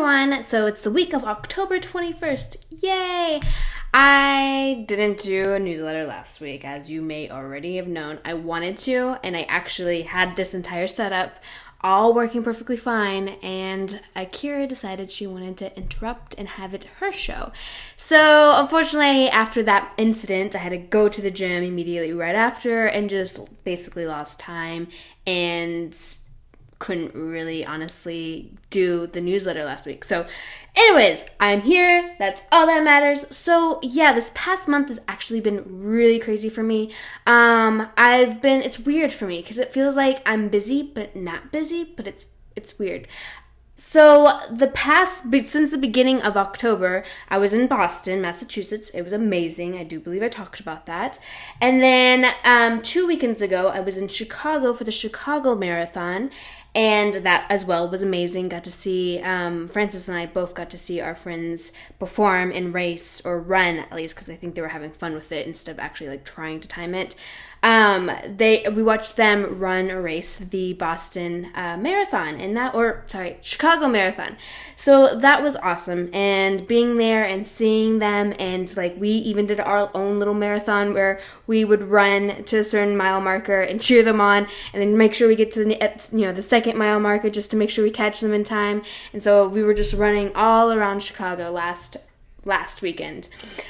everyone! So it's the week of October 21st. Yay! I didn't do a newsletter last week, as you may already have known. I wanted to, and I actually had this entire setup all working perfectly fine, and Akira decided she wanted to interrupt and have it her show. So unfortunately, after that incident, I had to go to the gym immediately right after and just basically lost time and couldn't really honestly do the newsletter last week. So anyways, I'm here. That's all that matters. So yeah, this past month has actually been really crazy for me. It's weird for me because it feels like I'm busy but not busy, but it's weird. So since the beginning of October, I was in Boston, Massachusetts. It was amazing. I do believe I talked about that. And then 2 weekends ago, I was in Chicago for the Chicago Marathon. And that as well was amazing. Got to see, Francis and I both got to see our friends perform and race, or run at least, because I think they were having fun with it instead of actually trying to time it. We watched them run or race the Boston Marathon, Chicago Marathon. So that was awesome, and being there and seeing them, and we even did our own little marathon where we would run to a certain mile marker and cheer them on, and then make sure we get to the second mile marker just to make sure we catch them in time. And so we were just running all around Chicago last weekend.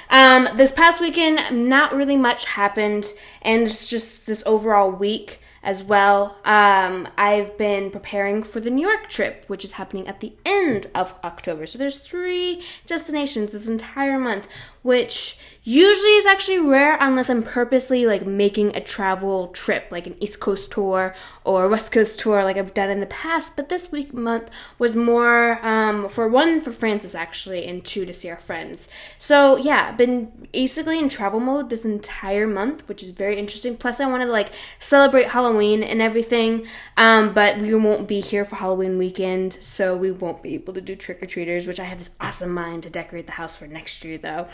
This past weekend, not really much happened, and it's just this overall week as well. I've been preparing for the New York trip, which is happening at the end of October. So there's 3 destinations this entire month, which usually is actually rare unless I'm purposely making a travel trip, like an East Coast tour or West Coast tour like I've done in the past. But this month was more for Francis actually, and 2 to see our friends. So yeah, I've been basically in travel mode this entire month, which is very interesting. Plus I wanted to celebrate Halloween and everything, but we won't be here for Halloween weekend, so we won't be able to do trick-or-treaters, which I have this awesome mind to decorate the house for next year though.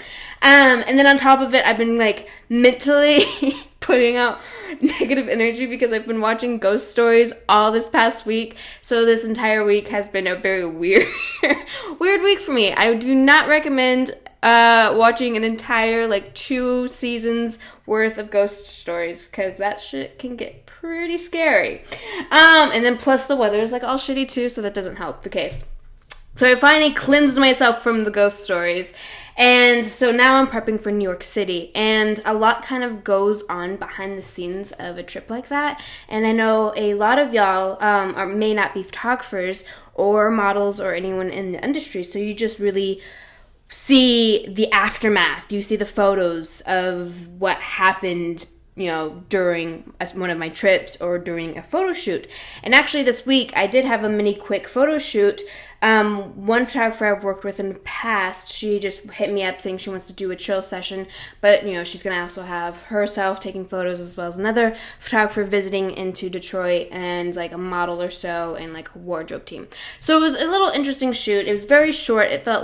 And then on top of it, I've been mentally putting out negative energy because I've been watching ghost stories all this past week. So this entire week has been a very weird week for me. I do not recommend watching an entire 2 seasons worth of ghost stories, because that shit can get pretty scary. And then plus the weather is all shitty too, so that doesn't help the case. So I finally cleansed myself from the ghost stories. And so now I'm prepping for New York City, and a lot kind of goes on behind the scenes of a trip like that. And I know a lot of y'all may not be photographers or models or anyone in the industry, so you just really see the aftermath. You see the photos of what happened during one of my trips or during a photo shoot. And actually this week I did have a mini quick photo shoot. One photographer I've worked with in the past, she just hit me up saying she wants to do a chill session, but she's going to also have herself taking photos, as well as another photographer visiting into Detroit, and a model or so, and a wardrobe team. So it was a little interesting shoot. It was very short. It felt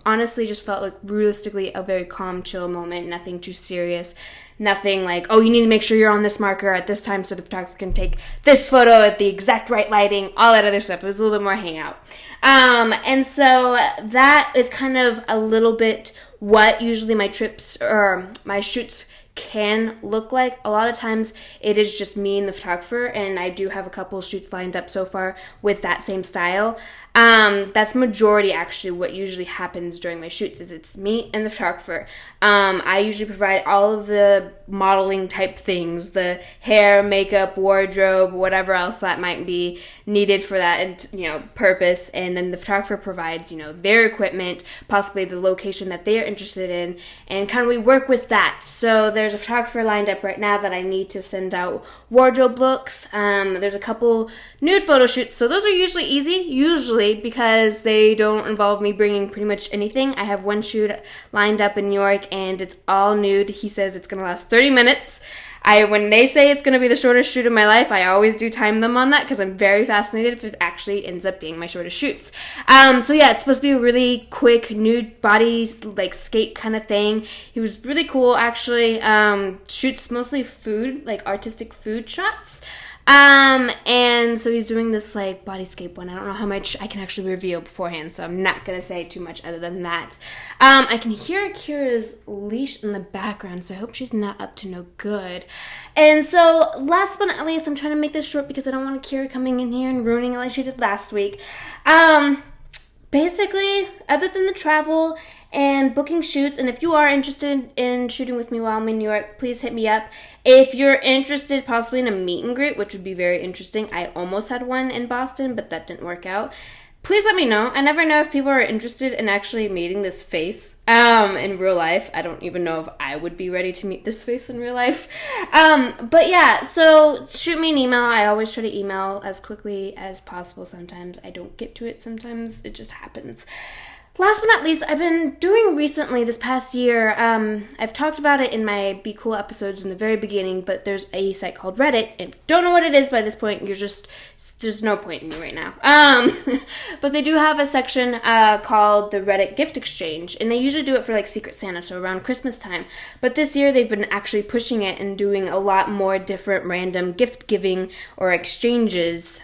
honestly just felt realistically a very calm, chill moment, nothing too serious. Nothing you need to make sure you're on this marker at this time so the photographer can take this photo at the exact right lighting, all that other stuff. It was a little bit more hangout. And so that is kind of a little bit what usually my trips or my shoots can look like. A lot of times it is just me and the photographer, and I do have a couple shoots lined up so far with that same style. That's majority actually what usually happens during my shoots, is it's me and the photographer. I usually provide all of the modeling type things, the hair, makeup, wardrobe, whatever else that might be needed for that, purpose. And then the photographer provides, their equipment, possibly the location that they're interested in, and kind of we work with that. So there's a photographer lined up right now that I need to send out wardrobe looks. There's a couple nude photo shoots, so those are usually easy, because they don't involve me bringing pretty much anything. I have one shoot lined up in New York, and it's all nude. He says it's going to last 30 minutes. When they say it's going to be the shortest shoot of my life, I always do time them on that, because I'm very fascinated if it actually ends up being my shortest shoots. So yeah, it's supposed to be a really quick nude body, skate kind of thing. He was really cool, actually. Shoots mostly food, artistic food shots. And so he's doing this like bodyscape one. I don't know how much I can actually reveal beforehand, so I'm not gonna say too much other than that. I can hear Kira's leash in the background, so I hope she's not up to no good. And so last but not least, I'm trying to make this short because I don't want Kira coming in here and ruining it like she did last week. Basically, other than the travel and booking shoots, and if you are interested in shooting with me while I'm in New York, please hit me up. If you're interested possibly in a meet and greet, which would be very interesting, I almost had one in Boston, but that didn't work out. Please let me know. I never know if people are interested in actually meeting this face in real life. I don't even know if I would be ready to meet this face in real life. But yeah, so shoot me an email. I always try to email as quickly as possible. Sometimes I don't get to it. Sometimes it just happens. Last but not least, I've been doing recently this past year, I've talked about it in my Be Cool episodes in the very beginning, but there's a site called Reddit, and don't know what it is by this point, there's no point in you right now. But they do have a section called the Reddit Gift Exchange, and they usually do it for like Secret Santa, so around Christmas time. But this year they've been actually pushing it and doing a lot more different random gift giving or exchanges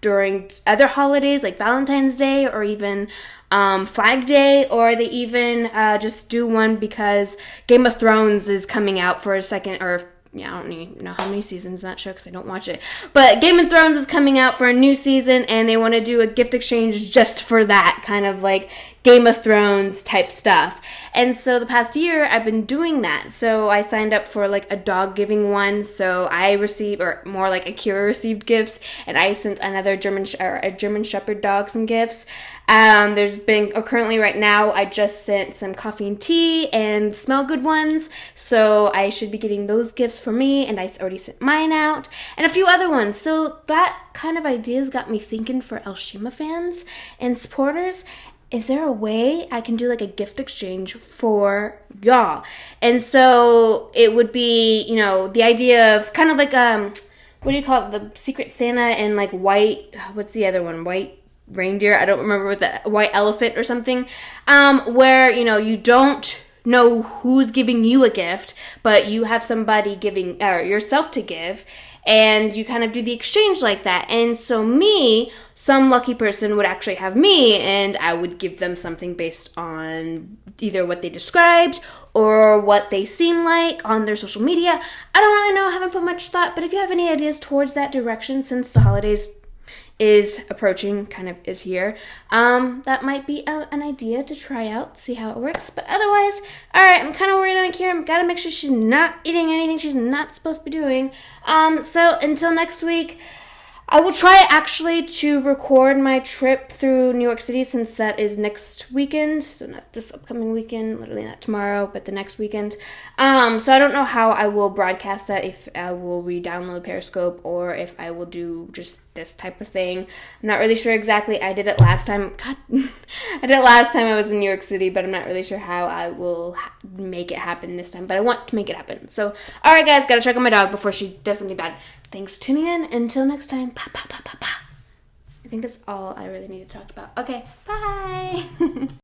during other holidays like Valentine's Day or even Flag Day, or they even just do one because Game of Thrones is coming out for a second, or yeah, I don't even know how many seasons, not sure because I don't watch it, but Game of Thrones is coming out for a new season and they want to do a gift exchange just for that, kind of like Game of Thrones type stuff. And so the past year I've been doing that. So I signed up for like a dog giving one, so I received, or more like Akira received gifts, and I sent another a German Shepherd dog some gifts. There's been, currently right now, I just sent some coffee and tea and smell good ones, so I should be getting those gifts for me, and I already sent mine out, and a few other ones. So that kind of ideas got me thinking for l.shima fans and supporters. Is there a way I can do like a gift exchange for y'all? And so it would be, the idea of kind of like, what do you call it? The Secret Santa and like white, what's the other one? White reindeer? I don't remember what the white elephant or something. Where, you don't know who's giving you a gift, but you have somebody giving, or yourself to give, and you kind of do the exchange like that. And so some lucky person would actually have me, and I would give them something based on either what they described or what they seem like on their social media. I don't really know, I haven't put much thought, but if you have any ideas towards that direction, since the holidays is approaching, kind of is here, that might be an idea to try out, see how it works. But otherwise, alright, I'm kind of worried on Akira. I've got to make sure she's not eating anything she's not supposed to be doing. So until next week, I will try actually to record my trip through New York City, since that is next weekend. So not this upcoming weekend, literally not tomorrow, but the next weekend. So I don't know how I will broadcast that, if I will re-download Periscope or if I will do just this type of thing. I'm not really sure exactly. I did it last time. God, I did it last time I was in New York City, but I'm not really sure how I will make it happen this time. But I want to make it happen. So, alright guys, gotta check on my dog before she does something bad. Thanks for tuning in. Until next time, pa pa pa pa pa. I think that's all I really need to talk about. Okay, bye!